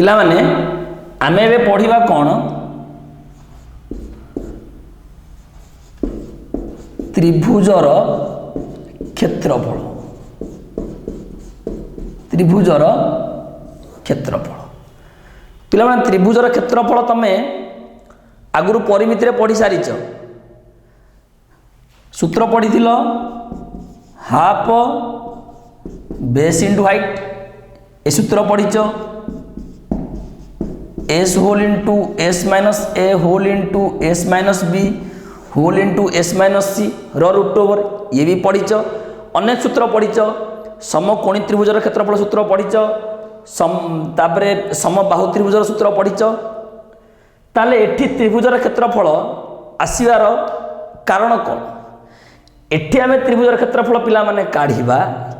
पिला माने आमे एबे पढ़िबा कोन त्रिभुजर क्षेत्रफल। त्रिभुजर क्षेत्रफल पिला माने त्रिभुजर क्षेत्रफल तमे आगुरु परिमिति रे पढ़ी सारिच। सूत्र पढ़िथिलो हाफ बेस इंटू हाइट ए सूत्र पढ़िच S whole into S minus A whole into S minus B whole into S minus C root over ये भी पढ़िच। अनेक सूत्र पढ़िच समकोणी त्रिभुजर क्षेत्रफल सूत्र पढ़िच तापरे समबाहु त्रिभुजर सूत्र पढ़िच। ताले एठी त्रिभुजर क्षेत्रफल आसीबार कारण कौन एठी आमे त्रिभुजर क्षेत्रफल पिला माने काढ़िबा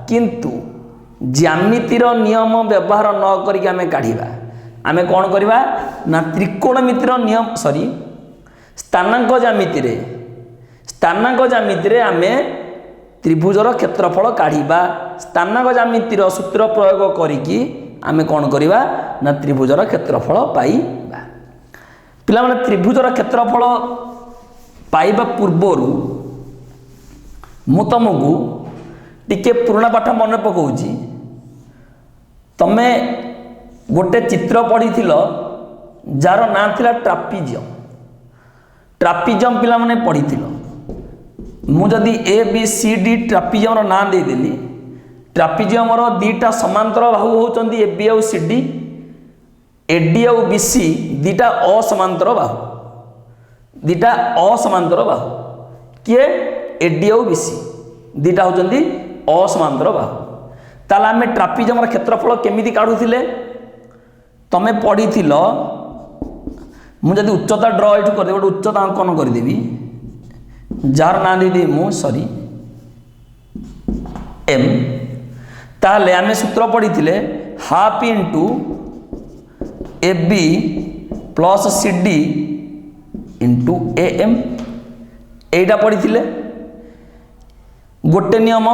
किंतु ज्यामितिर नियम व्यवहार न करिक आमे काढ़िबा। आमे कौन करिबा ना त्रिकोणमितिर नियम सॉरी स्थानांक ज्यामिति रे आमे त्रिभुजर क्षेत्रफल काढ़िबा। स्थानांक ज्यामितिर सूत्र प्रयोग करिकी आमे कौन करिबा ना त्रिभुजर क्षेत्रफल पाइबा। पिला माने त्रिभुजर क्षेत्रफल पाइबा पूर्वरु मु तुमको टिके पुराना पाठ मन पकाउची। तमे गोटे चित्र पढ़ी जार ना थिला ट्रापिजियम। ट्रापिजियम पिला माने पढ़ी मु जदि ए बी सी डी ट्रापिजियम रो ना दे देली ट्रापिजियम रो दीटा समांतर बाहु होचंदी ए बी और सी डी एडी और बी सी दीटा असमांतर बाहु किए एडी और बी सी दीटा होचंदी असमांतर बाहु। ताला आमे ट्रापिजियम क्षेत्रफल केमिति काढुथिले तमे पढ़ी मु जदि उच्चता ड्र एठू कर गोटे उच्चता अंकन करदेवी जार ना दे मु सॉरी एम ताले आमे सूत्र पढ़ी half into A B plus C D into A M एटा पढ़ी गोटे नियम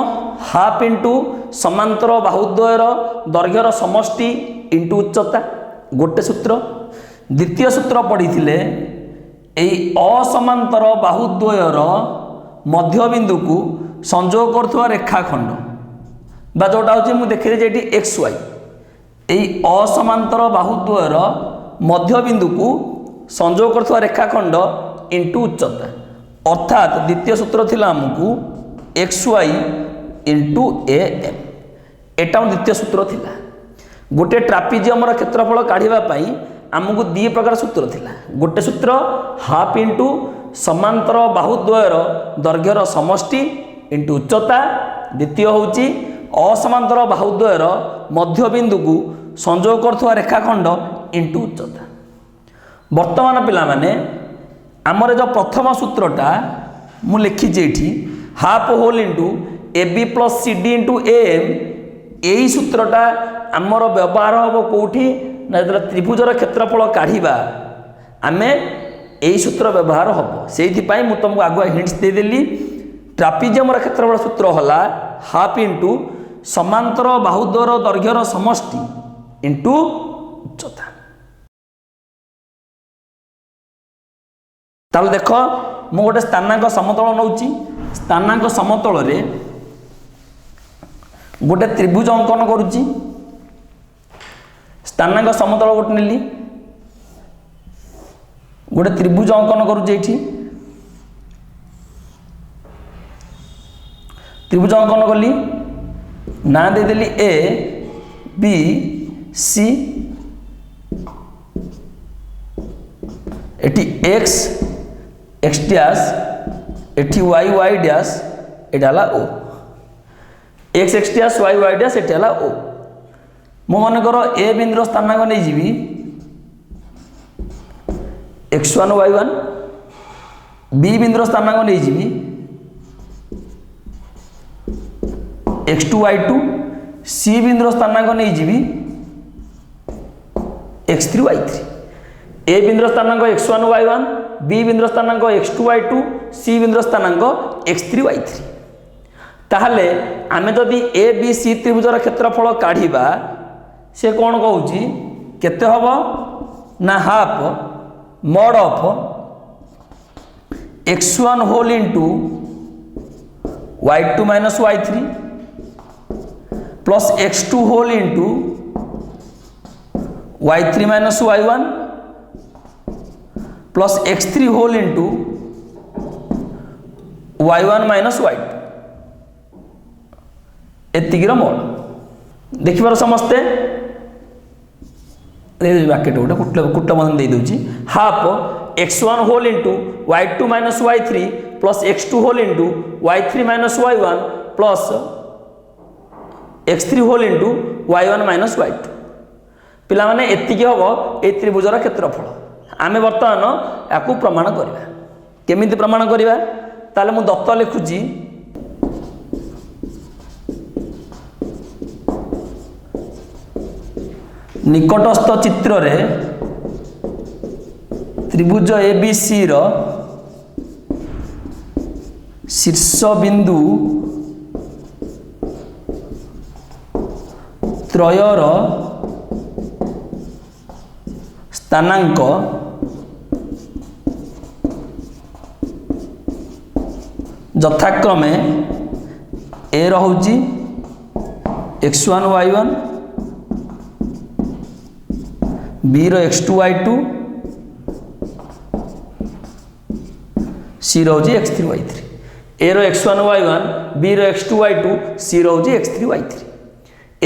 हाफ इंटू समांतर बाहुद्वयर दैर्घ्यर समष्टि इंटू उच्चता गोटे सूत्र। द्वितीय सूत्र पढ़ी असमांतर बाहुद्वयर मध्यबिंदु को संजोग करथुवा रेखाखंड बा जोटा होची मु देखि जे एक्स वाई एई असमांतर बाहुद्वयर मध्यबिंदु को संजोग करथुवा रेखाखंड इंटू उच्चता अर्थात द्वितीय सूत्र थिला हमकु X Y into A M एटा द्वितीय सूत्र थिला। गोटे ट्रापिजियम क्षेत्रफल काढ़िबा पई आमको दी प्रकार सूत्र थिला। गोटे सूत्र हाफ इंटू समांतर बाहुद्वयर दैर्घ्यर समष्टि इंटू उच्चता द्वितीय होची असमांतर बाहुद्वयर मध्यबिंदु को संजोग करथुवा रेखाखंड इंटू उच्चता। वर्तमान पिला माने आमर जो प्रथम सूत्रटा मु लिखी जेठी half whole into A B plus C D into A M यही सूत्रटा आमर व्यवहार हम कौटी ना जो त्रिभुजर क्षेत्रफल काढ़ा आमे यही सूत्र व्यवहार हम से मु तुमको आगुआ हिंट्स देदेली। ट्रापिजियम क्षेत्रफल सूत्र है हाफ इंटू समांतर बाहुद्वयर दैर्घ्यर समष्टि इंटू उच्चता। ताल देख मु गोटे स्थानांक समतल नौची स्थानांक समतल रे गोटे त्रिभुज अंकन करुच्ची। स्थानांक समतल गोटे नेली गोटे त्रिभुज अंकन करुच्ची। त्रिभुज अंकन कली ना देदेली ए बी सी एटी एक्स एक्स डैश एटी वाई वाई डैश एटा ला ओ X X dash Y Y dash एटा ला ओ मु मन कर ए बिंदुर स्थानांक नहीं जीवी x1 y1 बी बिंदुर स्थानांक नहीं जीवी x2 y2 सी बिंदुर स्थानांक नहीं जीवी x3 y3 ए बिंदुर स्थानांक x1 y1 B बिंदुर स्थानांक x2 y2 सी बिंदुर स्थानांक x3 y3 ताहले आमे जदि ए बी सी त्रिभुजर क्षेत्रफल काढ़िबा से कौन कहूची केते हबो ना half mod of x1 whole into y2 minus y3 plus x2 whole into y3 minus y1 plus x3 whole into y1 minus y2 एतिकीर मोड देखिबार समस्ते ब्रैकेट गोटे कुट मन दे दूची half x1 whole into y2 minus y3 plus x2 whole into y3 minus y1 plus x3 whole into y1 minus y2 पिला माने एतिकी हबो ए त्रिभुजर क्षेत्रफल आमे वर्तमान याकू प्रमाण करबा केमिति प्रमाण करबा ताले मु दत्त लिखुची निकटस्थ चित्र रे त्रिभुज एबीसी रो शीर्ष बिंदु त्रयर स्थानांक यथाक्रमे ए रहुची x1 y1 b row x2 y2 c रहुची x3 y3 a row x1 y1 b row x2 y2 c रहुची x3 y3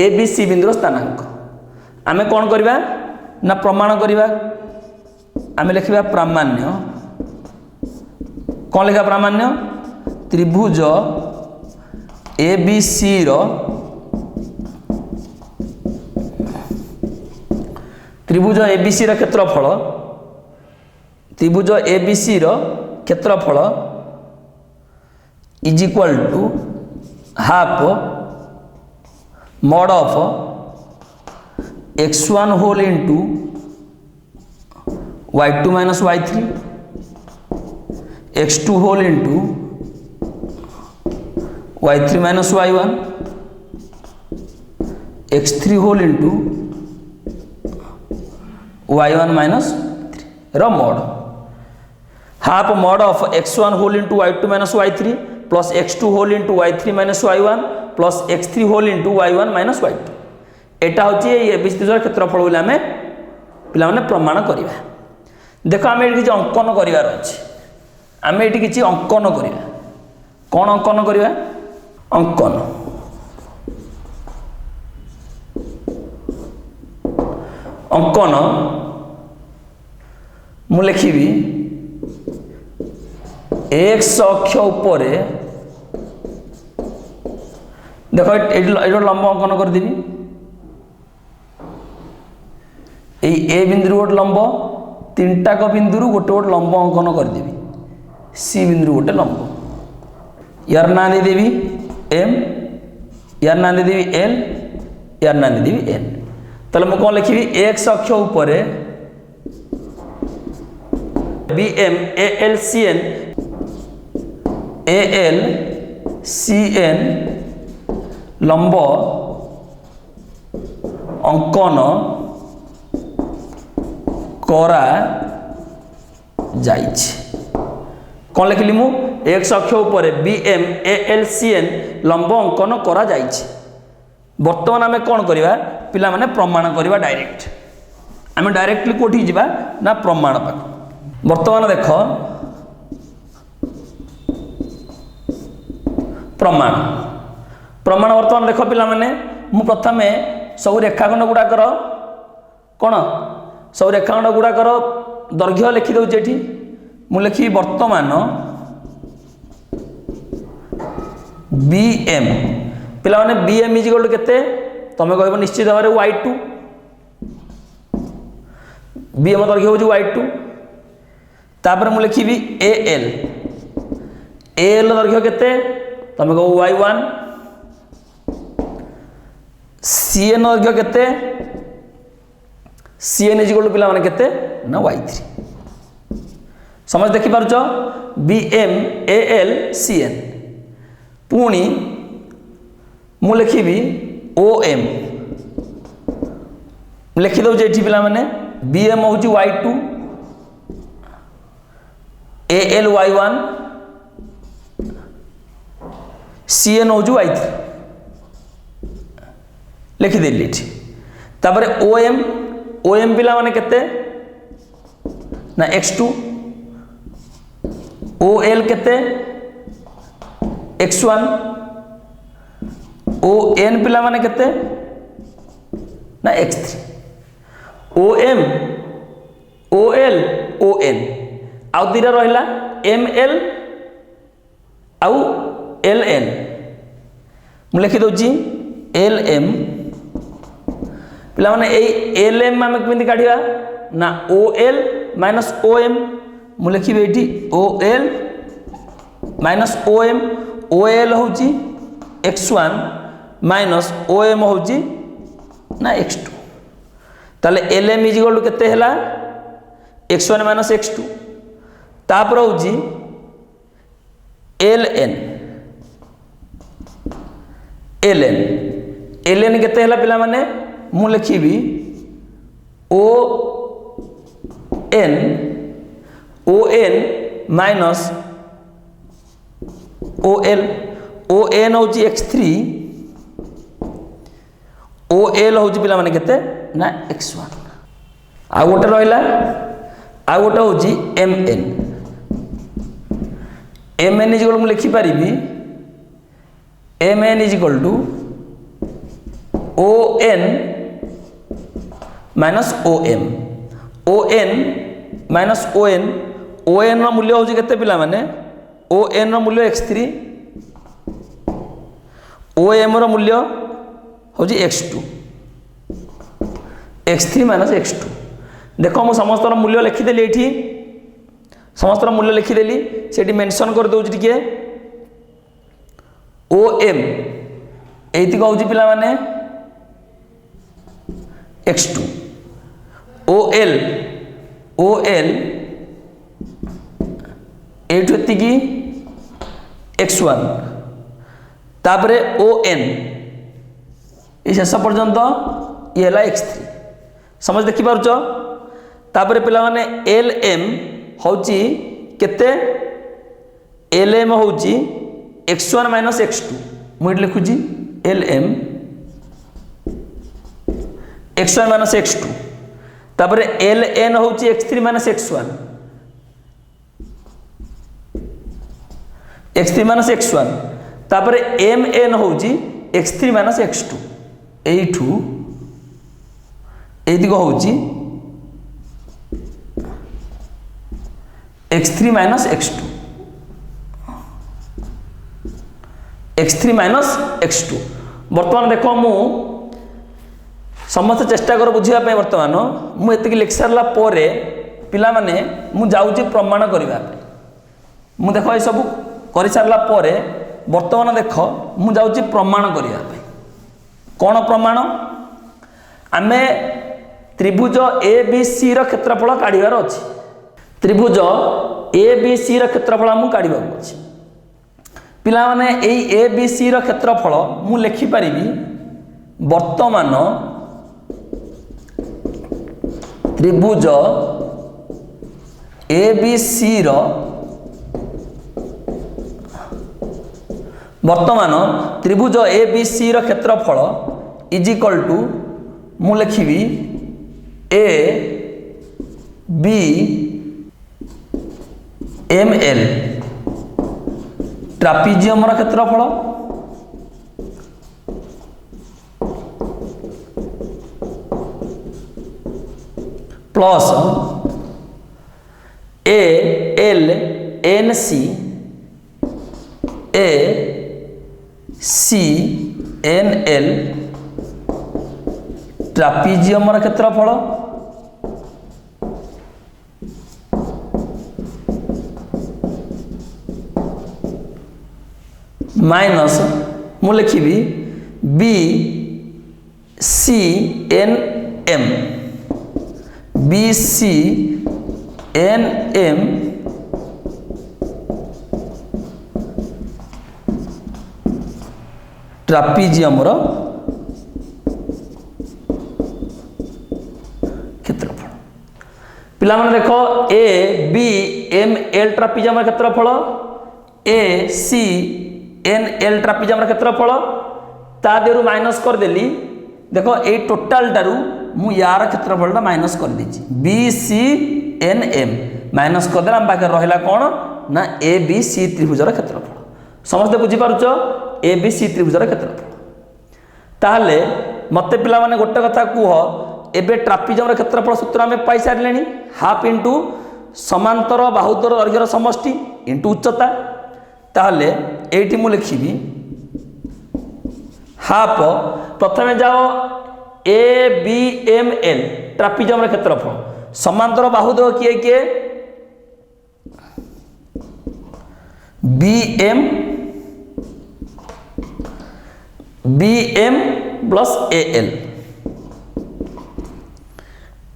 a b c बिंदुर स्थानांक आमे कोन करबा ना प्रमाण करबा आमे लिखबा प्रामाण्य कोन लिखा प्रामाण्य त्रिभुज ABC रो त्रिभुज ABC रो क्षेत्रफल त्रिभुज ABC रो क्षेत्रफल is equal to half mod of x1 whole into y2 minus y3 x2 whole into y3 minus y1 x3 whole into y1 minus 3 रो mod half mod of x1 whole into y2 minus y3 plus x2 whole into y3 minus y1 plus x3 whole into y1 minus y2 एटा होची ABC त्रिभुजर क्षेत्रफल बोले आमे पिला माने प्रमाण करिबा देखो आमे एठी किछि अंकन करिवार अछि आमे एठी किछि अंकन करिबा कोन अंकन करिबा अंकन अंकन मु लिखिबी x अक्ष ऊपर देखो एटा लंब अंकन कर देबी ए बिंदु गोटे लंब तीनटा को बिंदु गोटे गोटे लंब अंकन कर देबी सी बिंदु गोटे लंब यार ना दे देबी एम यार ना दे देबी एल यार ना दे देबी एन तले मु कोन लिखिबी x अक्ष ऊपर B M A L C N AL CN लंब अंकन करा जाइछि कौन लिखली मु x अक्ष ऊपर BM AL CN लंब अंकन करा जाइछि वर्तमान आमे कौन करिबा पिला माने प्रमाण करिबा डायरेक्ट आमे डायरेक्टली कोठी जिबा ना प्रमाण पाक वर्तमान देखो प्रमाण प्रमाण वर्तमान देख पिला माने मु प्रथमे सब रेखाखंड गुड़ाकर कौन सब रेखाखंड गुड़ाकर दैर्घ्य लिखि दउछि एठी मु लिखि वर्तमान BM पिला माने BM इज इक्वल टू केते तमे कहबो निश्चित भाबरे y2 BM दैर्घ्य होछि y2 तापर मु लिखिबी AL दैर्घ्य केते तमे कहो y1 CN दैर्घ्य केते CN इज इक्वल टू पिला माने केते ना y3 समझ देखि पारछ BM AL CN पुणी मु लिखिबी OM लिखिदे ये पिला माने BM हूँ y2 AL y1 CN हूँ y3 लिखिदेली तापर OM पिला माने केते ना x2 OL केते x1 ON पिला माने केते ना x3 OM OL ON आउ दीटा रहिला ML आउ LN मु लिखि दउची LM पिला माने एई LM आमे केमिति काढिबा ना OL माइनस OM मु लिखिबे एठी OL माइनस OM OL होची x1 माइनस OM होची ना x2 ताले LM इज इक्वल टू केते हला x1 माइनस x2 तापर होची LN केते हला पिला माने मु लिखिबी ON माइनस ON होची x3 OL होची पिला माने केते ना x1 आ गोटे रहिला आ गोटे होची MN इज इक्वल मु लिखि परिबी MN is equal to ON minus ON minus ON रो मूल्य होची केते पिला माने ON रो मूल्य x3 OM रो मूल्य होची x2 x3 माइनस x2 देखो मु समस्त मूल्य लिखिदेली एठी समस्त मूल्य लिखिदेली सेठी मेंशन कर दउची टिके OM एति कहउची पिला माने x2 OL एठु एति की x1 तापरे ON ये शेष पर्यंत ये है x3 समझ देखि पारुछ तापरे पिला माने LM होची केते LM होची x1 माइनस x2 मुझे लिखुची LM x1 माइनस x2 तापरे LN होची x3 minus x1 x3 minus x1 तापरे MN होची x3 माइनस x2 एठू एदिको होची x3 minus x2 x3 minus x2 बर्तमान देखो मु समस्त चेष्टा कर बुझिया पे बर्तमान मु एतिक लिख सारला परे पिला माने मु जाउची प्रमाण करिवा पे मु देखो ए सब करि सारला परे बर्तमान देखो मु जाउची प्रमाण करिवा पे कोन प्रमाण आमे त्रिभुज ABC रो क्षेत्रफल काढिबार अछि त्रिभुज ABC रो क्षेत्रफल मु काढिबा अछि पिला माने एई ABC रो क्षेत्रफल मु लिखि परिबी वर्तमान त्रिभुज ABC रो वर्तमान त्रिभुज ABC रो क्षेत्रफल इज इक्वल टू मु लिखिबी A B ML ट्रापिजियम रो क्षेत्रफल प्लस ALNC ACNL ट्रापिजियम रो क्षेत्रफल माइनस मु लिखिबी BCNM ट्रापिजियम रो पिला माने देखो ए बी एम एल ट्रापिजम क्षेत्रफल ए सी एन एल ट्रापिजम क्षेत्रफल ता देहरु माइनस कर देली देखो ए टोटाल टारू मु यार क्षेत्रफल माइनस कर देछि B C N M minus कर देला हम बाकी रहिला कोन ना ए बी सी त्रिभुजर क्षेत्रफल समस्त बुझी पारुछ ए बी सी त्रिभुजर क्षेत्रफल ताहले मते पिला माने गोटे कथा कुह एबे ट्रापिजम क्षेत्रफल सूत्र आम पाई सारे हाफ इंटू समांतर बाहुद्वर दैर्घ्यर समष्टि इंटू उच्चता ताहले एठी मु लिखिबी हाफ प्रथमे जाओ A B M L trapezium क्षेत्रफल समांतर बाहुद्वय किए किए B M plus A L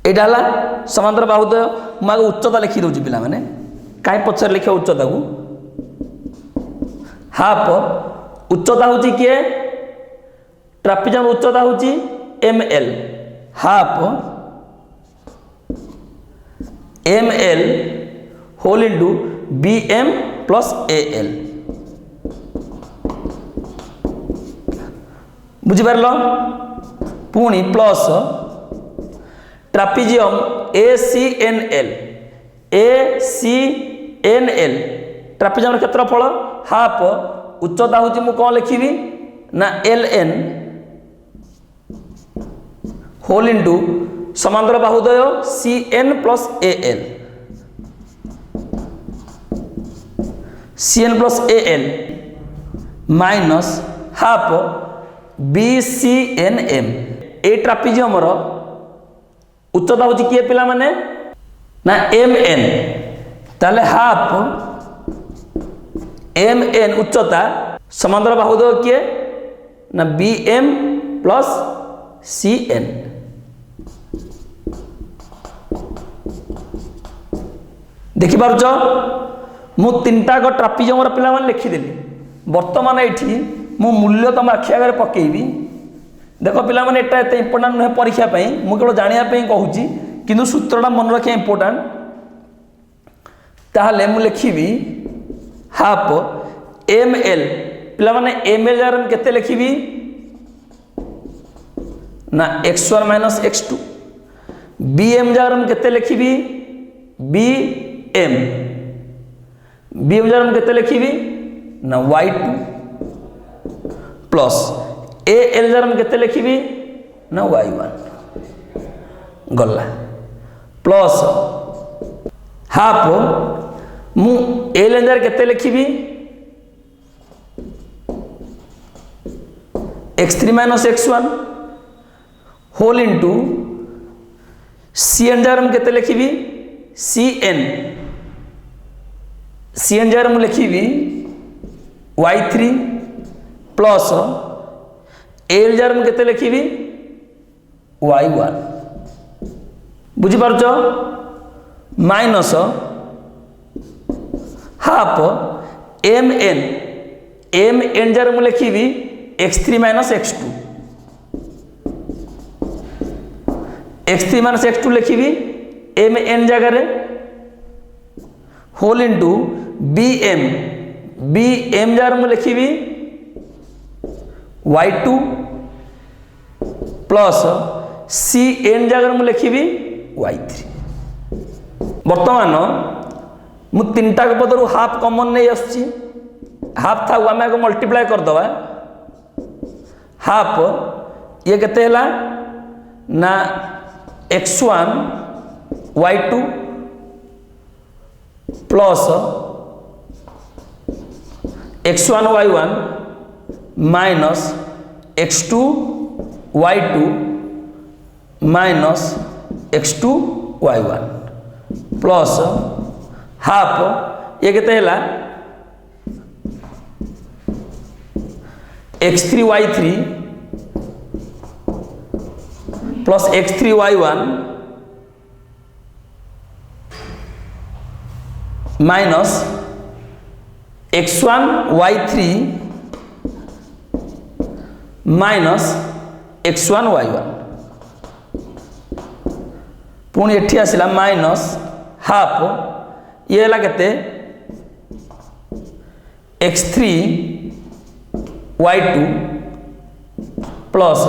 यहाँ समांतर बाहुद्वय मुझे उच्चता लिखी दूसरी पिला माने कहीं पचर लिखा उच्चता को हाफ उच्चता हूँ किए ट्रापिजम उच्चता हूँ M L half M L whole into B M plus A L बुझिपार पुणी plus trapezium A C N L trapezium क्षेत्रफल हाफ उच्चता हूँ मु कौन लिखी ना एल एन होल इंटू समांतर बाहुद्वय C N plus A L C N plus A L minus half B C N M A trapezium उच्चता हूँ किए पिला माने ना एम एन ताले हाफ एम एन उच्चता समांतर बाहुद्वय किए ना B M plus C N देखि पारुछ मु तीनटा को ट्रापिजम पिला माने लिखिदेली वर्तमान ये मु मूल्य तुम आखि आगे पकेबी देख पिला माने एटा एते इंपोर्टेंट नुहे परीक्षा पई मु केवल जानिया पई कहूची किंतु सूत्रटा मन रखिया इंपोर्टेंट ताहले मु लिखिबी हाफ एम एल पिला माने एम एल जार केते लिखिबी ना x1 minus x2 B M जार केते लिखिबी बी एम बी एम जार केते लिखिबी ना y2 प्लस ए एल जार केते लिखिबी ना y1 गला प्लस हाफ मु एल जार केते लिखिबी x3 minus x1 whole into C N जार केते लिखिबी सी एन जार मु लिखिबी y3 प्लस एल जार केते लिखिबी y1 बुझी पारुछ माइनस हाफ एम एन जार मु लिखिबी x3 minus x2 x3 minus x2 लिखिबी एम एन जगह होल इंटू बी एम जार मु लिखिबी y2 प्लस सी एन जगह मु लिखिबी y3 वर्तमान मु तीनटा पदर हाफ कॉमन नहीं आसुची हाफ था आम आगे मल्टीप्लाई करदे हाफ ये केते हैला ना x1 y2 plus x1 y1 minus x2 y2 minus x2 y1 plus half ये केते हैला x3 y3 plus x3 y1 minus x1 y3 minus x1 y1 पुणी एठी आसिला माइनस हाफ ये है केते x3 y2 plus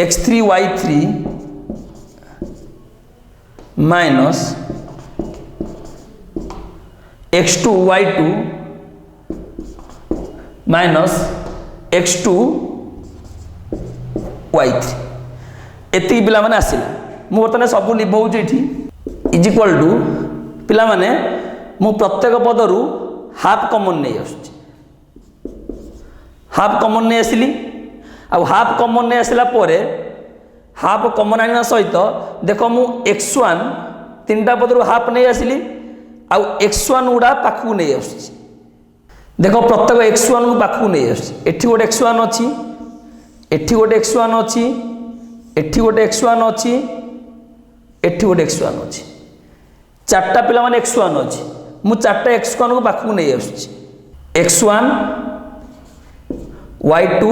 x3 y3 minus x2 y2 minus x2 y3 एति पिला माने आसिला मु बर्तने सब लिखौछि एठी इज इक्वल टू पिला माने मु प्रत्येक पदरु हाफ कॉमन नहीं आसुछि हाफ कॉमन नहीं आसिली आ हाफ कॉमन नहीं आसिला परे हाफ कॉमन आनिना सहित देखो मु x1 तीनटा पदरु हाफ नहीं आसिली आ x1 उडा पाखु नहीं आसुछि देखो प्रत्येक x1 को पाखु नहीं आसुछि एठी गोटे x1 अछि एठी गोटे x1 अछि एठी गोटे x1 अछि एठी गोटे x1 अछि चारटा पिला माने x1 अछि मु चारटा x1 को पाखु नहीं आसुछि x1 y2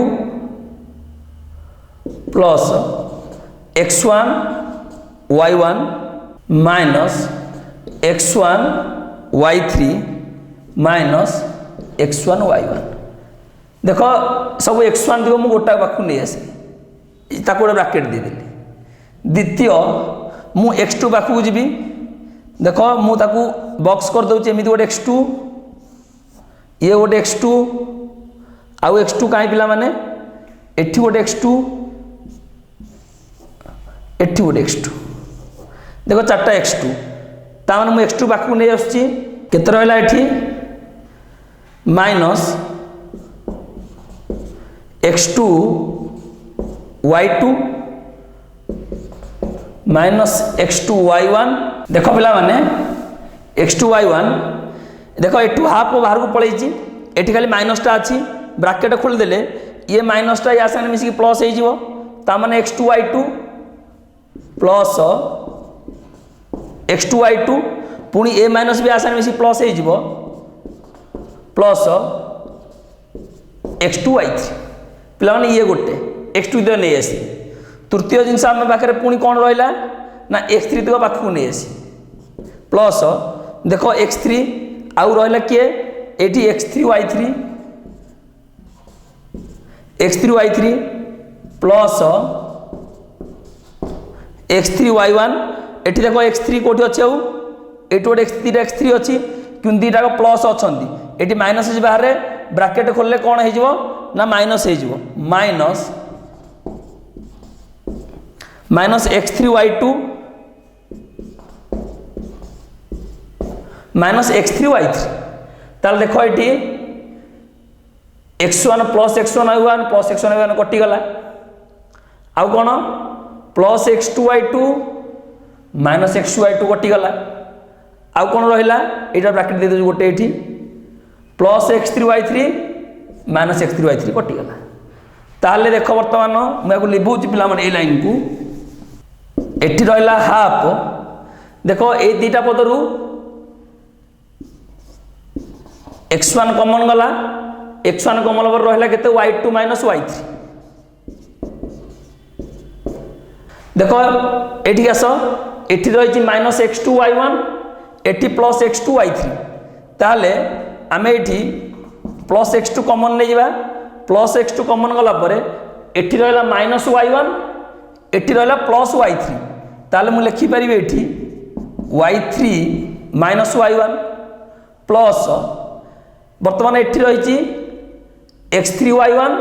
plus x1 y1 minus x1 y3 minus x1 y1 देखो सब x1 देखो मु गोटा पाखु नहीं आसे ताको गोटे ब्रैकेट दे देली द्वितीय मु x2 पाखु जीवी देखो मु ताकू बॉक्स कर दउछि एमिति गोटे x2 ये गोटे x2 आउ x2 काई पिला माने एठी गोटे x2 एठी गोटे x2 देखो चारटा x2 ता माने मु x2 पाखु नहीं आसछि केते रहला एठी minus x2 y2 minus x2 y1 देखो पिला माने x2 y1 देखो एठू हाफ बाहर को पळै छि एठी खाली माइनस टा अछि ब्रैकेट खोल देले ये माइनस टा या संगे मिसी प्लस हे जिवो ता माने x2 y2 plus x2 y2 पुणी a माइनस भी आसानी मिसी प्लस हे जिवो प्लस x2 y3 पिला माने ये गोटे x2 दे नै आसी तृतीय जिनस हम पाखरे पुणी कोन रहला ना x3 तो पाखु नै आसी प्लस देखो x3 आउ रहला के एठी x3 y3 plus x3 y1 एठी देखो x3 कोठी अछि आउ एठी गोटे x3 अछि किन दीटा को प्लस अछंती एठी माइनस जे बाहर ब्रैकेट खोलले कोन हे जिवो ना माइनस हे जिवो minus x3 y2 minus x3 y3 ताल देखो एठी x1 plus x1 y1 plus x1 y1 कटि गला आउ cone plus x2 y2 minus x2 y2 कटि गला आउ कोन रहिला एटा ब्रैकेट दे दे गोटे एठी plus x3 y3 minus x3 y3 कटि गला ताले देखो वर्तमान मैं को लिबुची पिला माने ए लाइन को एठी रहिला हाफ देखो ए दीटा पदरु x1 कॉमन गला x1 कॉमन पर रहिला केते y2 माइनस y3 देखो एठी आसो एठी रहिची माइनस x2 y1 एठी प्लस x2 y3 ताले आमे एठी प्लस x2 कॉमन नै जिबा प्लस x2 कॉमन गला परे एठी रहला माइनस y1 एठी रहला प्लस y3 ताले मु लिखि परिबे एठी y3 माइनस y1 प्लस वर्तमान एठी रहिची x3 y1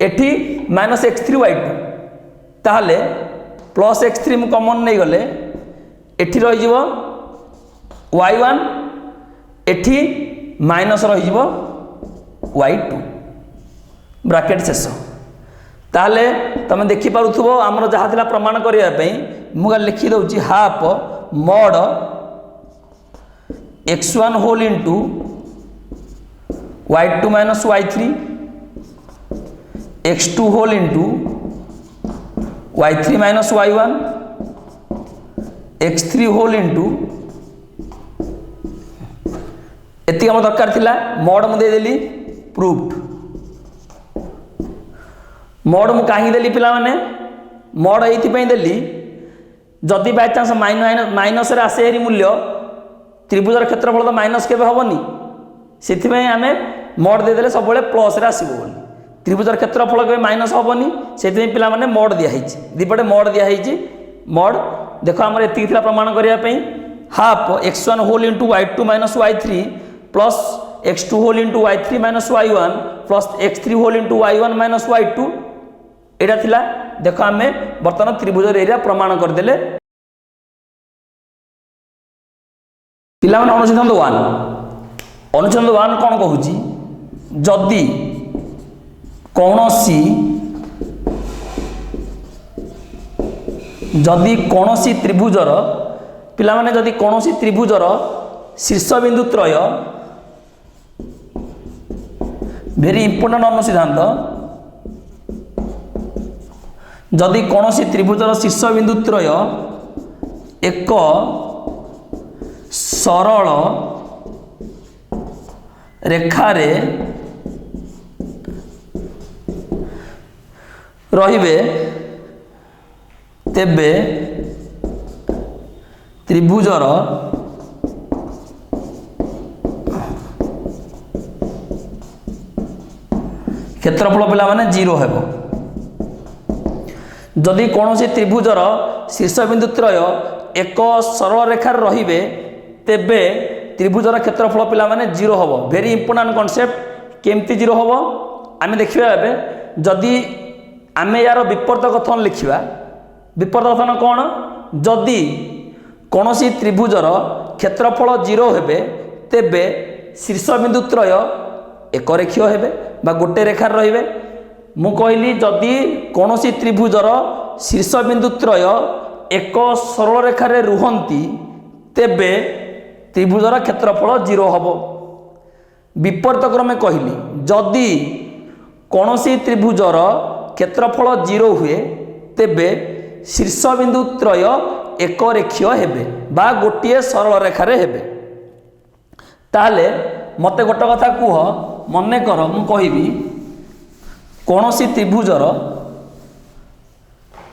एठी माइनस x3 y2 ताले प्लस x3 मु कॉमन नै गले एठी रहि जिवो y1 एठी माइनस रहि जिवो y2 ब्रैकेट शेष ताले तमे देखि पारुथबो हमर जहा थिला प्रमाण करिया पई मु लिखि दउची half mod x1 whole into y2 minus y3 x2 whole into y3 minus y1 x3 whole into एति हम दरकार थिला मॉड मु दे देली प्रूव्ड मॉड मु काहे देली पिला माने मॉड एथि पई देली जदि बाय चांस माइनस रे आसे हेरी मूल्य त्रिभुजर क्षेत्रफल तो माइनस केबे होबनी से आम मड देदेले सब प्लस रे आसब बोली त्रिभुजर क्षेत्रफल के माइनस हेनी से पे मड दिखाई दीपटे मड दिखाई मड देख आम एति प्रमाण करने half x1 whole into y2 minus y3 plus x2 whole into y3 minus y1 plus x3 whole into y1 minus y2 एटा थिला देख आम बर्तमान त्रिभुजर एरिया प्रमाण करदेले पिला अनुच्छेद 1 कौन कहूँ जदि कौनसी त्रिभुजर पिला माने जदि कौनसी त्रिभुजर शीर्ष बिंदु त्रय वेरी इंपोर्टेंट अनुसिद्धांत जदि कौनसी त्रिभुजर शीर्ष बिंदु त्रय एक सरल रेखारे रहिबे तेबे त्रिभुजर क्षेत्रफल पिला माने 0 हेबो जदि कौनसी त्रिभुजर शीर्ष बिंदु त्रय एक सरल रेखार रहिबे तेबे त्रिभुजर क्षेत्रफल पिला माने 0 हेबो वेरी इंपोर्टेंट कॉन्सेप्ट केमती 0 हेबो आमे देखिबा एबे जदि आमे यार विपर्त कथन लिखिबा विपर्त कथन कौन जदि कौनसी त्रिभुजर क्षेत्रफल 0 हेबे तेबे शीर्ष बिंदु त्रय एक रेखीय हेबे बा गोटे रेखार रहिबे मु कहली जदि कौनसी त्रिभुजर शीर्ष बिंदु त्रय एक सरल रेखार रुहंती तेबे त्रिभुजर क्षेत्रफल 0 हेबो विपरीत क्रमे कहली जदि कौनसी त्रिभुजर क्षेत्रफल 0 हुए तेबे शीर्ष बिंदु त्रय एक रेखीय हेबे बा गोटे सरल रेखार हेबे ताले मते गोटे कथा कुह मन कर मु कहबी कौनसी त्रिभुजर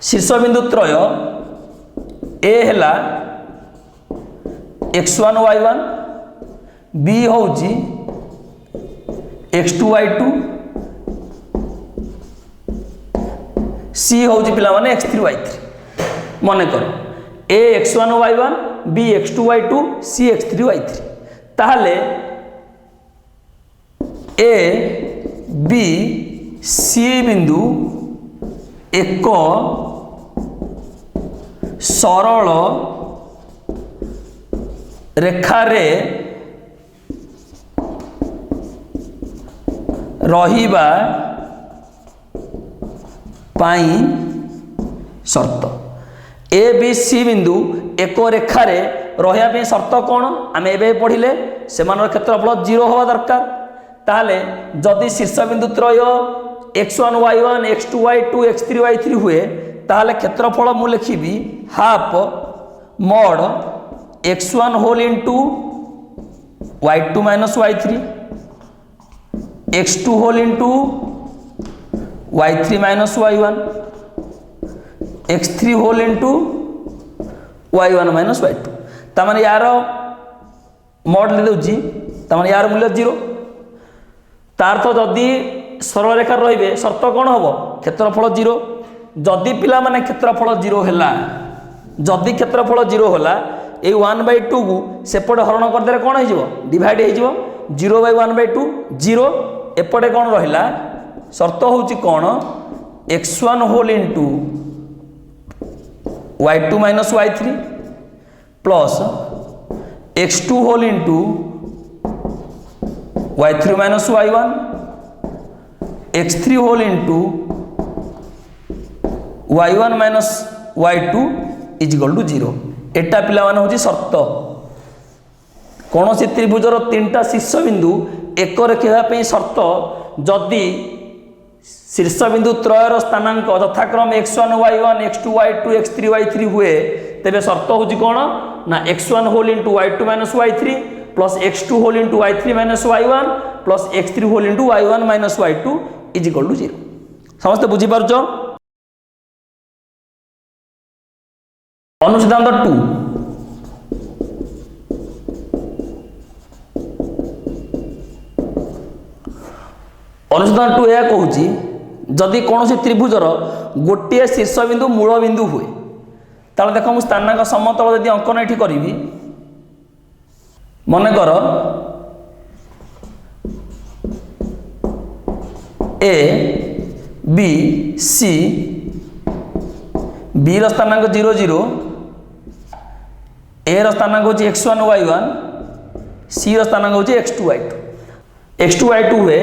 शीर्ष बिंदु त्रय ए हैला x1 y1 b होउची x2 y2 c होउची पिला माने x3 y3 मन कर a x1 y1 b x2 y2 c x3 y3 ताहले a b c बिंदु एक सरल रेखारे रहिबा पाई शर्त ए बी सी बिंदु एक रेखारे रहिया पे शर्त कौन आम ए पढ़िले से क्षेत्रफल 0 हवा दरकार ताहले जदि शीर्ष बिंदु त्रय x1 y1 x2 y2 x3 y3 हुए ताहले क्षेत्रफल मु लिखिबी half mod x1 whole into y2 minus y3 x2 whole into y3 minus y1 x3 whole into y1 minus y2 तमाने यार मॉड ले दउची तमाने यार मूल्य 0 तार तो जदि सरल रेखा रहिबे शर्त कौन हम क्षेत्रफल 0 जदि पिला माने क्षेत्रफल 0 हैला जदि क्षेत्रफल 0 होला ए 1/2 को सेपटे हरण करदे कौन हो डिवाइड हो 0/1/2 0 एपटे कौन रहिला शर्त होची कौन x1 whole into y2 minus y3 plus x2 whole into y3 minus y1 x3 whole into y1 minus y2 is equal to 0 एटा पिला माने होची शर्त कौन सी त्रिभुजर 3टा शीर्ष बिंदु एक रेखा पे शर्त जदि शीर्ष बिंदु त्रयर स्थानांक यथाक्रम x1 y1 x2 y2 x3 y3 हुए तेबे शर्त होची कौन ना x1 whole into y2 minus y3 plus x2 whole into y3 minus y1 plus x3 whole into y1 minus y2 is equal to 0 समस्त बुझी पारछ अनुसिद्धांत 2 अनुसिद्धांत 2 यह कहूँ जदि कौन त्रिभुजर गोटे शीर्ष बिंदु मूल बिंदु हुए ताले देख मु स्थानांक समतल यदि अंकन ये करी मनकर ए बी सी बी स्थानांक 0 0 ए स्थानांक हूँ x1 y1 सी स्थानांक हूँ x2 y2 x2 y2 हुए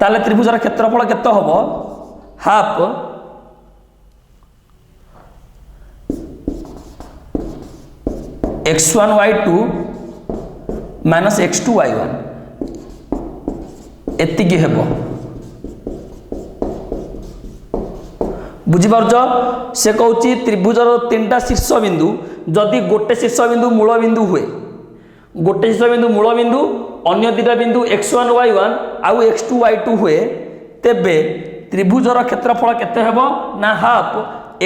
ताले त्रिभुजर क्षेत्रफल केते हम half x1 y2 minus x2 y1 एतिकी हेबो बुझिपारछ से कहूँ त्रिभुजर 3टा शीर्ष बिंदु जदि गोटे शीर्ष बिंदु मूल बिंदु हुए गोटे शीर्ष बिंदु मूल बिंदु अन्य 2टा बिंदु x1 y1 आउ x2 y2 हुए तेबे त्रिभुजर क्षेत्रफल केते हेबो ना half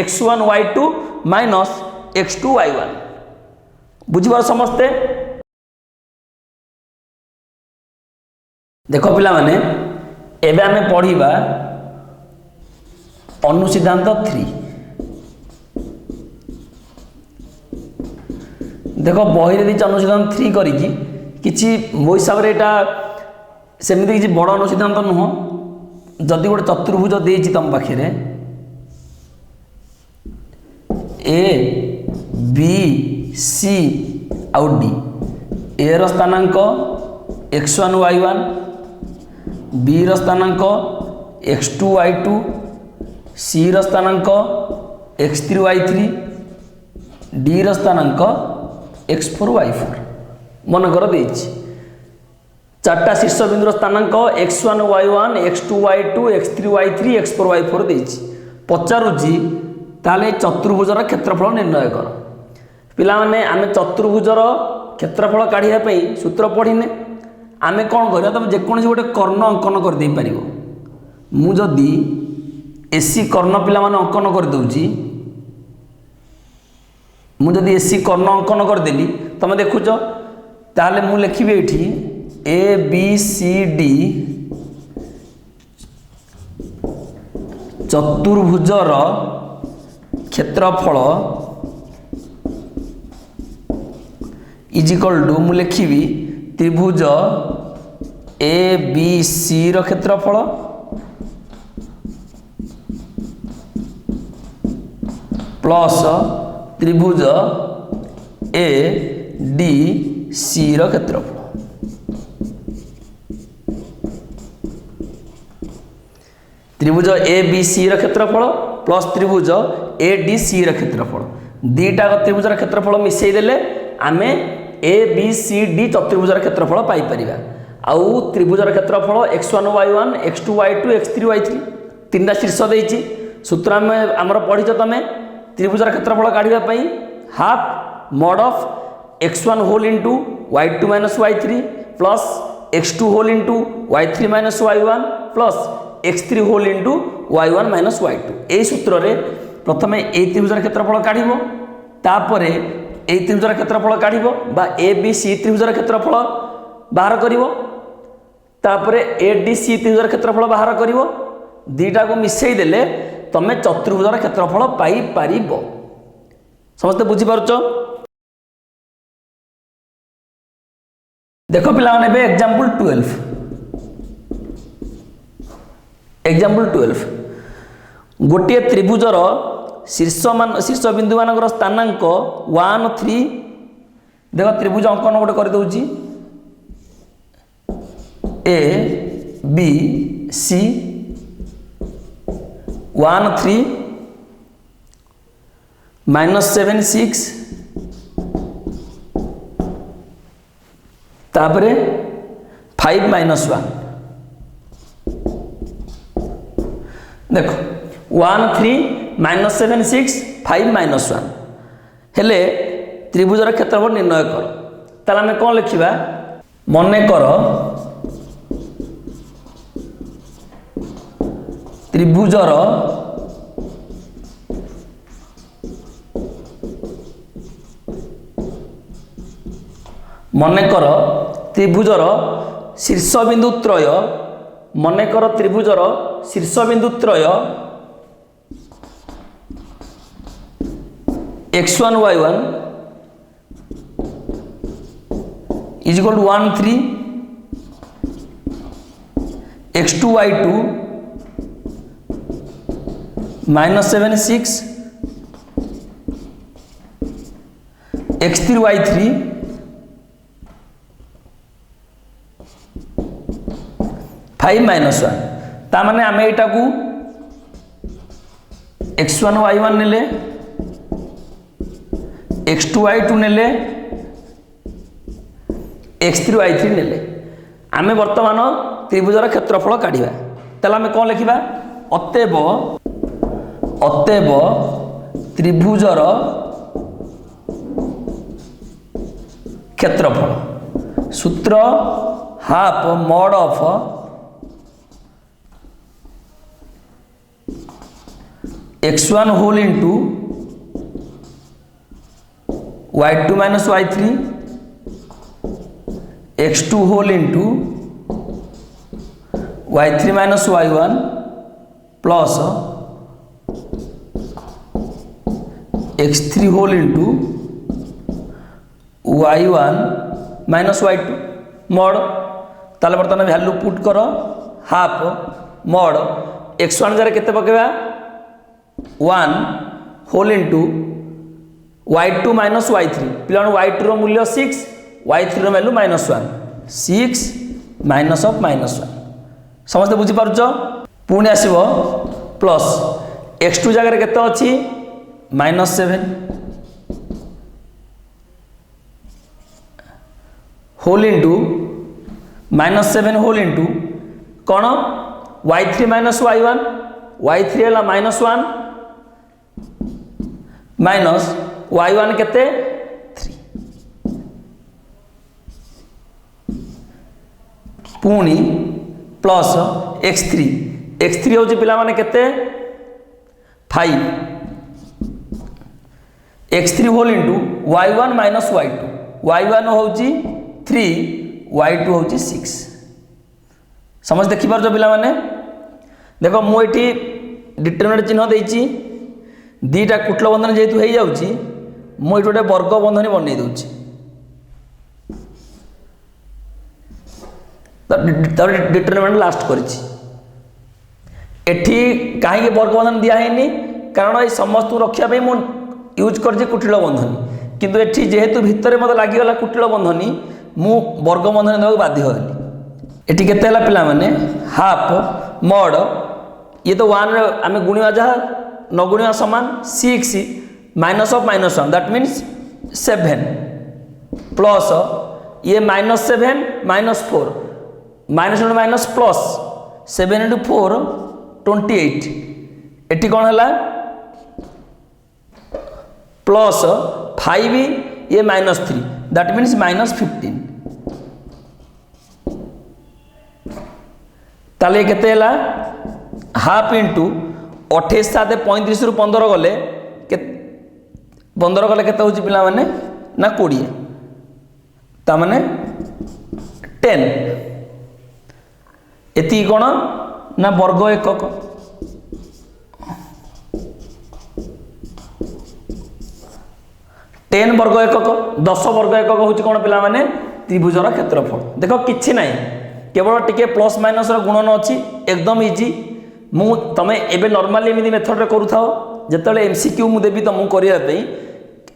x1 y2 minus x2 y1 बुझिबार समस्ते देखो पिला माने एबे आमे पढ़िबा अनुसिद्धांत 3 देखो बही रे अनुसिद्धांत 3 करी किछि मो हिसाब रे एटा सेमिति किछि बड़ अनुसिद्धांत नुह जदि गोटे चतुर्भुज देछि तम पाखे ए बी सी आउ डी ए रो स्थानांक x1 y1 बी रो स्थानांक x2 y2 सी रो स्थानांक x3 y3 डी रो स्थानांक x4 y4 मन कर देछि चारटा शीर्ष बिंदुर स्थानांक x1 y1 x2 y2 x3 y3 x4 y4 देछि पचारुछि ताले चतुर्भुजर क्षेत्रफल निर्णय कर पिला माने आमे चतुर्भुजर क्षेत्रफल काढिया पई सूत्र पढिने आमे कोन करिया तमे जे कोनसी गोटे कर्ण अंकन कर दे परिबो मु जदी एसी कर्ण पिला माने अंकन कर दउछि मु जदी एसी कर्ण अंकन कर देली तमे देखुछ ताले मु लिखिबे एठी ए बी सी डी चतुर्भुजर क्षेत्रफल इज इक्वल टू मु लिखिबी त्रिभुज ए बी सी रो क्षेत्रफल प्लस त्रिभुज ए डी सी रो क्षेत्रफल त्रिभुज ए बी सी रो क्षेत्रफल प्लस त्रिभुज ए डी सी रो क्षेत्रफल दीटा त्रिभुजर क्षेत्रफल मिसई देले आमे ए बी सी डी चतुर्भुजर क्षेत्रफल पाई परिबा आउ त्रिभुजर क्षेत्रफल x1 y1 x2 y2 x3 y3 तीनटा शीर्ष देछि सूत्र आमर पढ़िछ तमे त्रिभुजर क्षेत्रफल काढिबा पई half mod of x1 whole into y2 minus y3 plus x2 whole into y3 minus y1 plus x3 whole into y1 minus y2 एई सूत्र रे प्रथमे ए त्रिभुजर क्षेत्रफल काढिबो तापरे ए त्रिभुजर क्षेत्रफल काढिबो बा ए बी सी त्रिभुजर क्षेत्रफल बाहर करिवो तापरे ए डी सी त्रिभुजर क्षेत्रफल बाहर करिवो दीटा को मिसई देले तमे चतुर्भुजर क्षेत्रफल पाई पारिबो समस्त बुझी पारुचो देखो पिला माने बे एग्जांपल 12 गोटे त्रिभुजर शीर्ष बिंदु मानकर स्थानांक 1 3 देख त्रिभुज अंकन गोटे कर दउची ए बी सी 1 3 -7 6 तापरे 5 -1 देखो 1 3 -7 6 5 -1 हेले त्रिभुजर क्षेत्रफल निर्णय कर ताले हमें कौन लिखिबा मने कर त्रिभुजर ମନେକର ତ୍ରିଭୁଜର ଶୀର୍ଷବିନ୍ଦୁ ତ୍ରୟ ମନେକର ତ୍ରିଭୁଜର ଶୀର୍ଷବିନ୍ଦୁ ତ୍ରୟ x1 y1 is equal to 1 3 x2 y2 minus 7 6 x3 y3 5 minus 1 ता माने आमे एटा को x1 y1 नेले x2 y2 नेले x3 y3 नेले आमे वर्तमान त्रिभुजर क्षेत्रफल काढिबा तला आमे कोन लिखिबा अतएव त्रिभुजर क्षेत्रफल सूत्र half mod of x1 whole into y2 minus y3 x2 whole into y3 minus y1 plus x3 whole into y1 minus y2 mod ताले बर्तमान वैल्यू पुट कर हाफ मॉड x1 जरे केते पकेबा 1 whole into y2 minus y3 पिलान y2 रो मूल्य 6 y3 रो value minus 1 6 minus of minus 1 समझते बुझी पारुछ पुणी आसीबो प्लस x2 जगह केते अछि minus 7 whole into minus 7 whole into कौन y3 माइनस y1 y3 है माइनस 1 माइनस y1 केते 3 पुणी प्लस x3 होची पिला माने केते 5 x3 whole into y1 minus y2 y1 होची 3 y2 होची 6 समझ देखि पार जो पिला माने देखो मु एठी डिटरमिनेंट चिन्ह देइची दीटा कुटल बंधन जेतु हो जाउची मु एठी गोटे वर्ग बंधन बनै दउची तब डिटरमिनेंट लास्ट करिची एठी काहे वर्ग बंधन दिया हैनी कारण ए समस्त रखिया पे मु यूज करची कुटिल बंधन किंतु एठी जेहेतु भितरे मते लागि गला कुटिल बंधनी मु वर्ग बंधन देबा बाध्य होली एठी केते हला पिला माने हाफ मॉड ये तो 1 आमे गुणिया जहा न गुणिया समान 6 minus of minus 1 that means 7 plus ये minus 7 minus 4 minus minus plus 7 into 4 28 एटी कौन है प्लस 5 ये माइनस 3 दैट मीन्स माइनस 15 ताले केते हला हाफ इंटू 28 साथ 35 रु 15 गले 15 गले केते होची पिला माने ना 20 ता माने 10 एति कोन ना वर्ग एकक 10 वर्ग एकक 10 वर्ग एकक होची कोन पिला माने त्रिभुजर क्षेत्रफल देखो किछि नाही केवल टिके प्लस माइनस रो गुणन अछि एकदम इजी मु तमे एबे नॉर्मली एमिदी मेथड रे करू थाओ जेतले एमसीक्यू मु देबी तमु करिया पई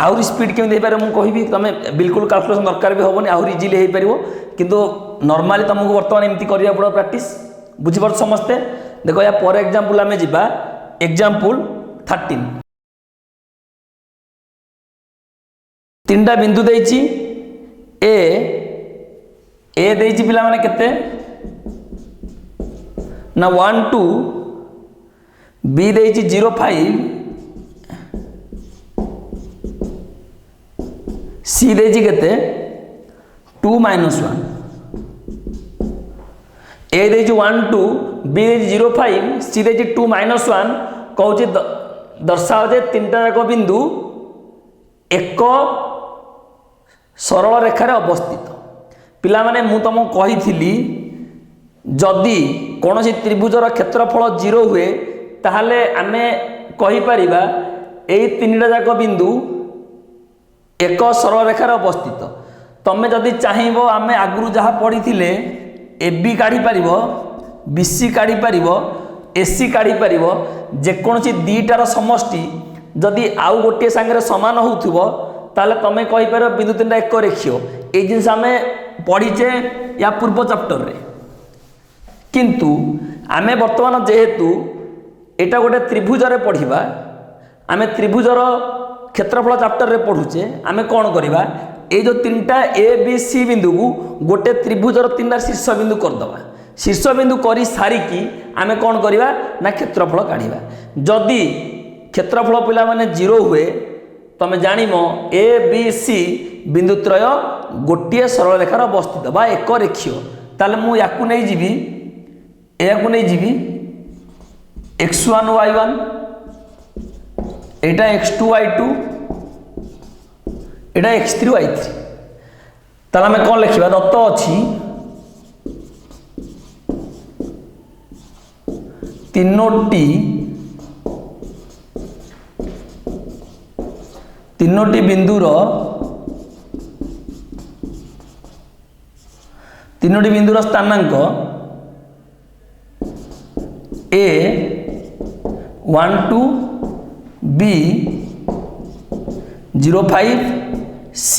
आउरी स्पीड केम दे पारे मु कहिबी तमे बिल्कुल कैलकुलेशन दरकार भी होबनी आउरी इजीली हे परिवो किंतु नॉर्मली तमु वर्तमान एमती करिया पड़ो प्रैक्टिस बुझी पर समझते देखो या पर एग्जांपल हमें जिबा एग्जांपल 13 तीनटा बिंदु देइची ए देइची पिला माने केते ना 1 2 बी देइची 0 5 सी देइची केते 2 -1 ए देइची 1 2 बी देइची 0 5 सी देइची 2 -1 कहउची दर्शाओ जे तीनटा जाक बिंदु एक सरल रेखार अवस्थित। पिलामाने मु तुमको कही जदि कौन त्रिभुजर क्षेत्रफल 0 हुए ताहले आमे कही परिबा एई तीनटा जाक बिंदु एक सरल रेखार अवस्थित। तमे जदि चाहिबो आमे आगुरु जहाँ पढ़ी थिले ए बी काढ़ी पारिबो, बी सी काढ़ी पारिबो, ए सी काढ़ी पारिबो, जेकोसी दीटार समष्टि जदि आउ गोटे सांगे समान होउथिबो ताले तमे कहि पारो बिंदु तीनटा एक रेखीय। ए जिनस आमे पढ़ीचे या पूर्व चैप्टर रे, किंतु आमे वर्तमान जेहेतु एटा गोटे त्रिभुज रे पढ़िबा, आमे त्रिभुजर क्षेत्रफल चैप्टर रे पढ़ुचे, आमे कौन करिबा ए जो तीनटा ए बी सी बिंदु को गोटे त्रिभुजर तीनटा शीर्ष बिंदु करदबा। शीर्ष बिंदु करी सारिकी आमे कौन करिबा ना क्षेत्रफल काढ़िबा। जदि क्षेत्रफल पिला माने 0 हुए तमे जानिमो ए बी सी बिंदु त्रय गोटे सरल रेखार अवस्थित बा एक रेखीय। ताले मु याकु नै जिबी, याकु नै जिबी x1 y1, एटा x2 y2, एटा x3 y3। ताले आमे कोन लिखिबा दत्त अछि तीनोटी बिंदुर स्थानांक a 1 2 b 05 c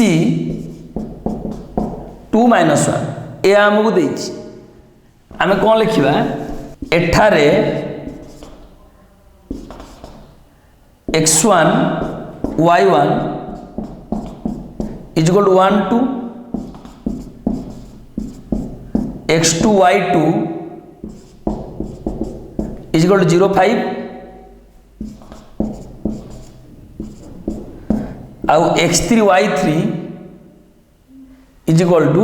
2 -1 ए आमको देछि। आमे कौन लिखिबा एठारे x1 y1 is equal to 1 2 x2 y2 is equal to 05 आउ x3 y3 is equal to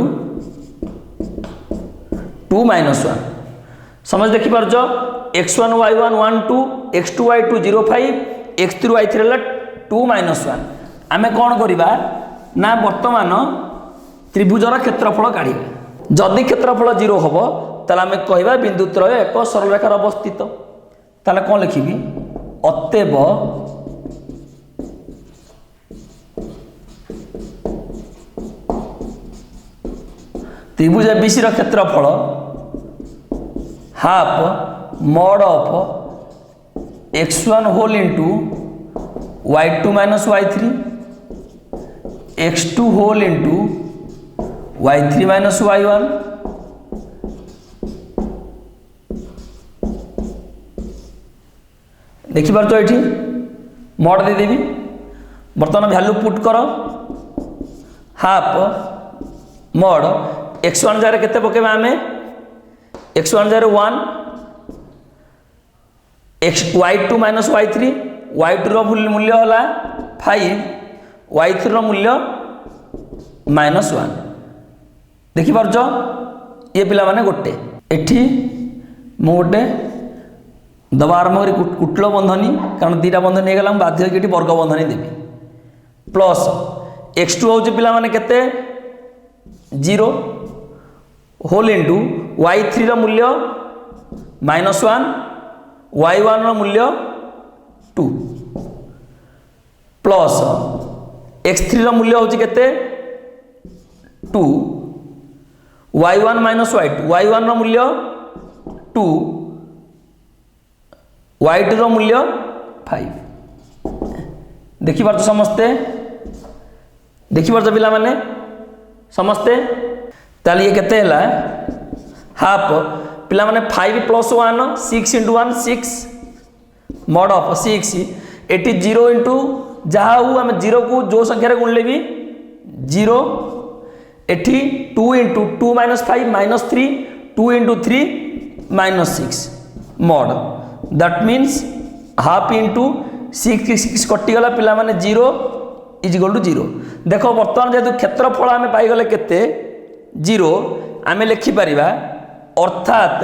2 -1। समझ देखि पारछ x1 y1 1 2 x2 y2 05 x3 y3 हला 2 -1। आमे कौन करिबा ना वर्तमान त्रिभुजर क्षेत्रफल काढ़िबा। जदि क्षेत्रफल 0 होबो ताले आमे कहबा बिंदु त्रय एक सरल रेखार अवस्थित। ताले कौन लिखिबी अतएव त्रिभुज एबीसी र क्षेत्रफल half mod of x1 whole into y2 minus y3 x2 whole into y3 minus y1 देखिपार तो ये मड देदेवी। बर्तमान भैल्यू पुट कर हाफ मड x1 जार केते पकेबा आमे x1 jar 1 y2 minus y3 y2 रो मूल्य होला 5 y3 रो मूल्य -1 देखि पारछ। ये पिला माने गोटे एठी मो गोटे दबा आरंभ करी कुटल बंधनी कारण दीटा बंधनी हो गला बाध्य कि वर्ग बंधनी देवी प्लस x2 हूँ पिला माने केते 0 होल इंटू y3 रो मूल्य -1 y1 रो मूल्य 2 प्लस x3 रो मूल्य हूँ केते 2 y1 माइनस y2 y1 रो मूल्य 2 y2 रो मूल्य 5 देखि पार समस्ते देखि पार पिला माने समस्ते ताली ये केते हला हाफ पिला माने 5 plus 1 6 into 1 6 mod of 6 eighty 0 into जहाँ हूँ आम 0 को जो संख्या गुणले भी 0 eighty 2 into 2 minus 5 minus 3 2 into 3 minus 6 mod that means half into 6 कटिगला पिला माने 0 इज इक्वल टू 0 देखो बर्तमान जेहेतु क्षेत्रफल आम पाईगले केते 0 आम लिखिपर अर्थात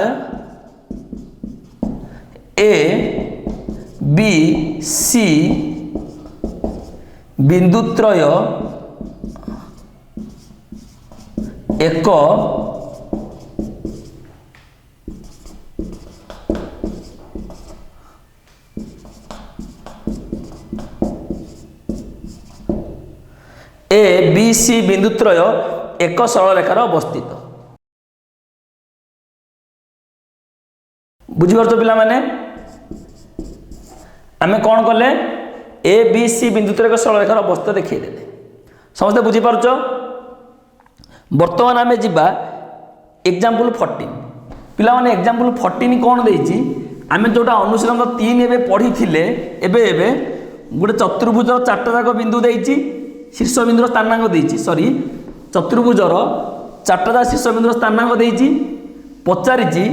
ए बी सी बिंदुत्रय ଏକ ए बी सी बिंदुत्रय एक सरल रेखार अवस्थित। बुझीपार पिला माने आमे कौन कले ए बी सी बिंदुत्रय एक सरल रेखार अवस्थित देखिदेले समस्ते बुझीपार। बर्तमान आमे जिबा एग्जांपल 14 पिला माने एग्जांपल 14 कौन देइछि आमे जोटा अनुशीलन 3 एबे पढ़ी थिले एबे एबे गोटे चतुर्भुजर चारटा जाक बिंदु देइछि शीर्ष बिंदुर स्थानांक देइछि सॉरी चतुर्भुजर चारटा जाक शीर्ष बिंदुर स्थानांक देइछि पचारिछि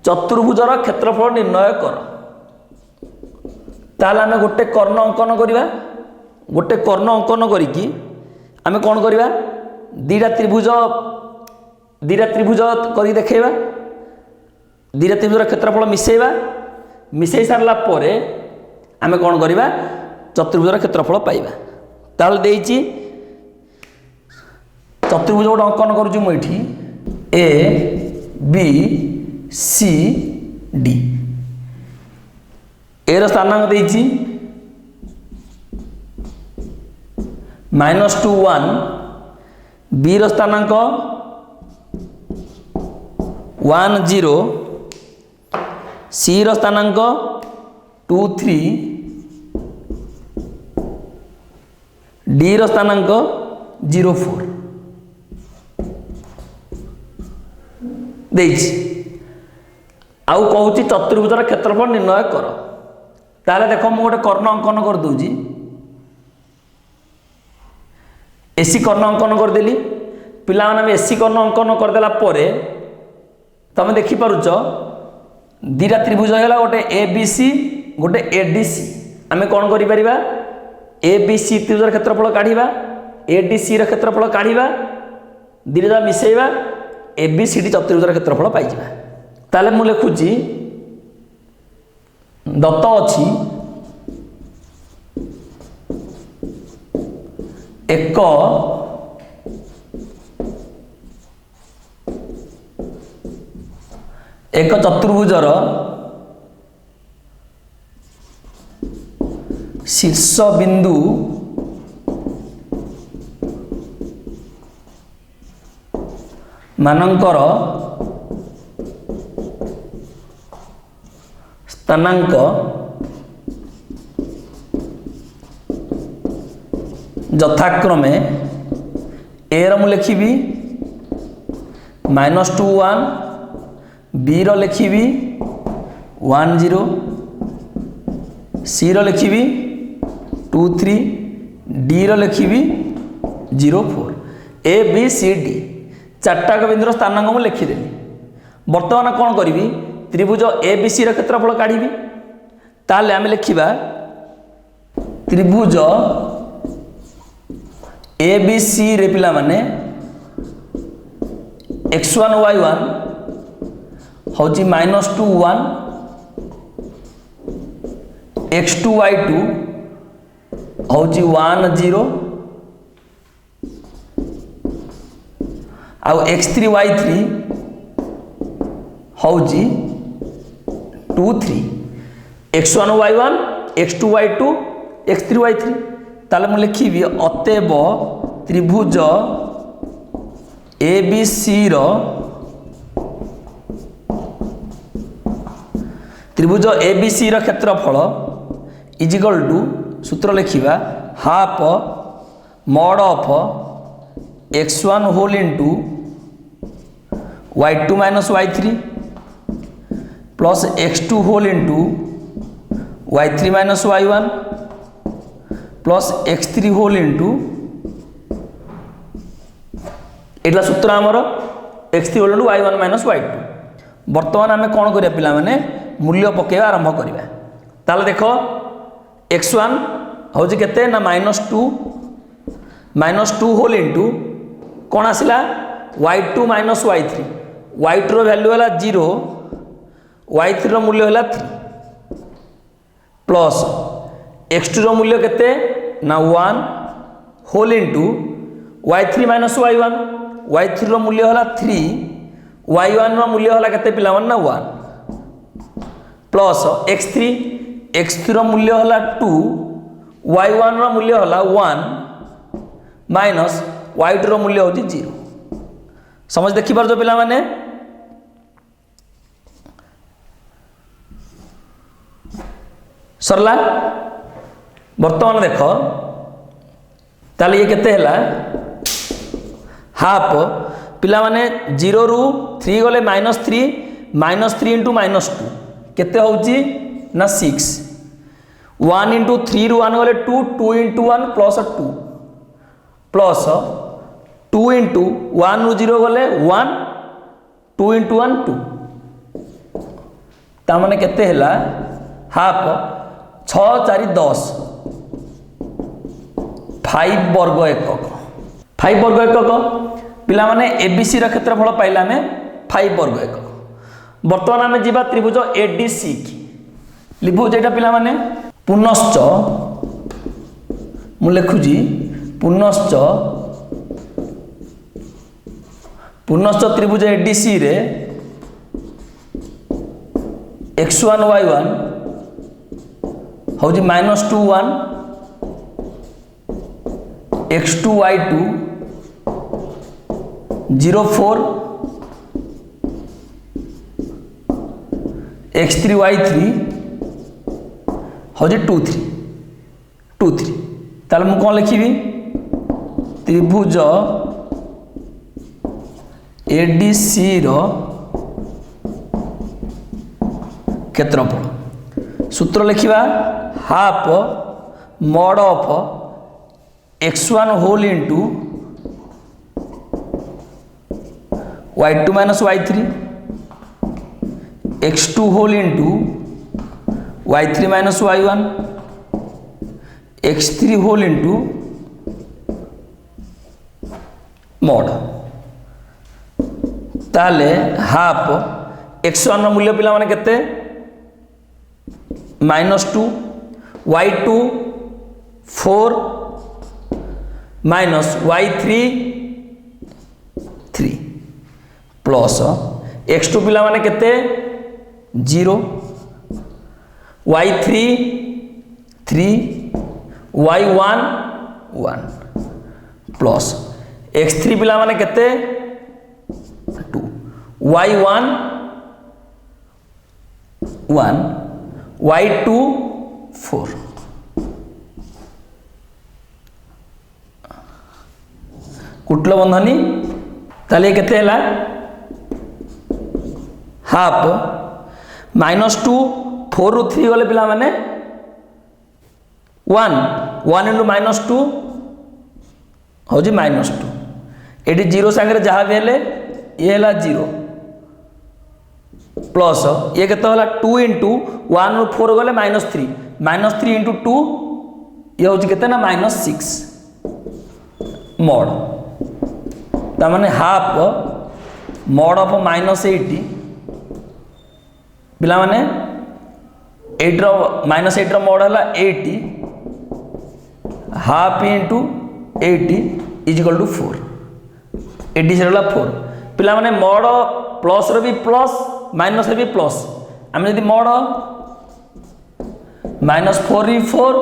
चतुर्भुजर क्षेत्रफल निर्णय कर। ताहले आमे गोटे कर्ण अंकन करिवा गोटे कर्ण अंकन करिकि आमे कोन करिवा दीटा त्रिभुज करी देखैबा दीटा त्रिभुजर क्षेत्रफल मिसेइबा मिसेई सारला परे आमे कोन करिवा चतुर्भुजर क्षेत्रफल पाइबा। ताहले देइछि चतुर्भुज गोटे अंकन करूछु मु एठी A B C D A रो स्थानांक देइछि -2 1 बी रो स्थानांक 1 0 सी रो स्थानांक 2 3 डी रो स्थानांक 0 4 देइछि आउ कहूची चतुर्भुजर क्षेत्रफल निर्णय कर। ताले देखो मु गोटे कर्ण अंकन कर दूची एसी कर्ण अंकन कर देली पिला माने एसी कर्ण अंकन कर देला परे तमे देखि पारुछ दीटा त्रिभुज हैला गोटे ए बी सी गोटे ए डी सी आमे कोन करि परिबा ए बी सी त्रिभुजर क्षेत्रफल काढिबा ए डी सी र क्षेत्रफल काढिबा दीटा मिसेइबा ए बी सी डी चतुर्भुजर क्षेत्रफल पाइ जिबा। ताले मु लिखुची दत्त अछि एक चतुर्भुजर शीर्ष बिंदु मानकर स्थानांक यथाक्रमे ए रो लिखिबी -2 1 बी रो लिखिबी 1 0 सी रो लिखिबी 2 3 डी रो लिखिबी 0 4 ए बी सी डी चारटा बिंदुर स्थानांक मु लिखिदेली। वर्तमान कौन करी त्रिभुज ए बी सी क्षेत्रफल काढ़ी ताले आमे लिखिबा त्रिभुज ए बी सी रे पिला माने x1 y1 होची -2 1 x2 y2 होची 1 0 आउ x3 y3 होची 2 3 x1 y1 x2 y2 x3 y3 ताले मु लिखिबी अतएव त्रिभुज ए बी सी रो त्रिभुज ए बी सी रो क्षेत्रफल इज इक्वल टू सूत्र लिखिबा half mod of x1 whole into y2 minus y3 plus x2 whole into y3 minus y1 plus x3 whole into एटा सूत्र आमर x3 whole into y1 minus y2। वर्तमान आमे कोन करिया पिला माने मूल्य पकेवा आरंभ करिवा। ताले देखो x1 होजी केते ना -2 होल इनटू कोन आसिला y2 माइनस y3 y2 रो वैल्यू हला 0 y3 रो मूल्य हला 3 प्लस x2 रो मूल्य केते ना 1 whole into y3 minus y1 y3 रो मूल्य होला 3 y1 रो मूल्य होला केते पिला मन ना 1 प्लस x3 रो मूल्य होला 2 y1 रो मूल्य होला 1 माइनस y2 रो मूल्य होची 0 समझ देखि पार जो पिला माने सरला वर्तमान देख ताले ये केते हला हाफ पिला माने 0 रु 3 गले -3 इंटू -2 केते होची ना 6 1 इंटू 3 रु 1 गले 2 इंटू 1 प्लस 2 प्लस 2 इंटू 1 रु 0 गले 1 2 इंटू 1 2 ता माने केते हला हाफ 6 4 10 5 वर्ग एकक 5 वर्ग एकक पिला माने एबीसी रा क्षेत्रफल पाइला में 5 वर्ग एकक वर्तमान आमे जीवा त्रिभुज एडीसी की लिखु जेटा पिला माने पुनश्च मु लिखुजी पुनश्च त्रिभुज एडीसी रे x1 y1 हौजी -2 1 x2 y2 0 4 x3 y3 हौजी 2 3 ताले मु कोन लिखिबी त्रिभुज एडीसी रो क्षेत्रफल सूत्र लिखिबा half mod of x1 whole into y2 minus y3 x2 whole into y3 minus y1 x3 whole into mod ताले हाफ x1 रो मूल्य पिला माने केते -2 y2 4 minus y3 3 plus x2 पिला माने केते 0 y3 3 y1 1 प्लस x3 पिला माने केते 2 y1 1 y2 4 कुटल बंधनी ताले केते हला हाफ -2 4 रु 3 गले पिला माने 1 इंटू -2 हौजी -2 एटी 0 संगे जहाँ भी हेले ये हला 0 प्लस ये केते हला 2 इंटू 1 रु 4 गले -3 इंटू 2 ये हौजी केते ना -6 मॉड ता माने हाफ मॉड ऑफ -80 पिला माने 8 रो -8 रो मॉड हला 80 half into 80 is equal to 4 80 से हला 4 पिला माने मॉड प्लस रो भी प्लस माइनस रो भी प्लस आम यदि मॉड -4 री 4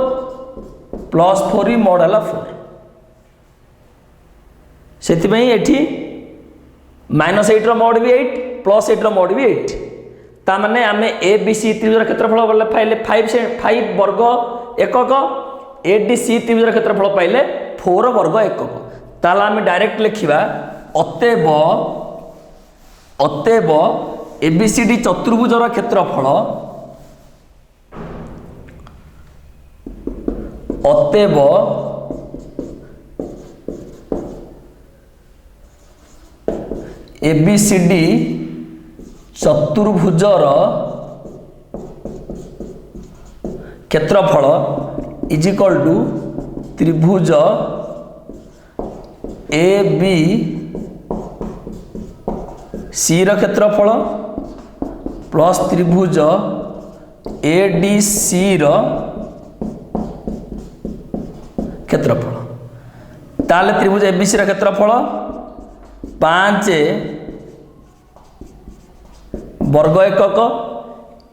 प्लस 4 री मॉड हला 4 सेति पई एठी -8 रो मॉड भी 8 प्लस 8 रो मॉड भी 8 ता माने आमे ए बी सी त्रिभुज क्षेत्रफल बोले पाइले 5 वर्ग एकक ए डी सी त्रिभुज क्षेत्रफल पाइले 4 वर्ग एकक ताला आमे डायरेक्ट लिखिबा अतएव एबीसीडी चतुर्भुजर क्षेत्रफल अतएव एबीसीडी चतुर्भुजर क्षेत्रफल इज इक्वल टू त्रिभुज ए बी सी रो क्षेत्रफल प्लस त्रिभुज ए डी सी रो क्षेत्रफल ताले त्रिभुज एबीसी रो क्षेत्रफल 5 वर्ग एकक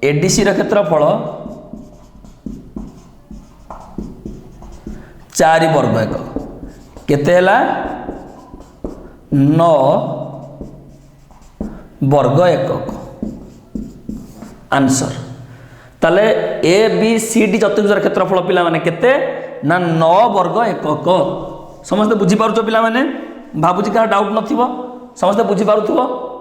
एडीसी क्षेत्रफल 4 वर्ग एकक केते हला 9 वर्ग एकक आंसर। ताले ए बी सी डी चतुर्भुज क्षेत्रफल पिला माने केते ना 9 वर्ग एकक। समस्त बुझी पारुछो पिला माने भाबुची का डाउट नथिबो समस्त बुझी पारुथबो।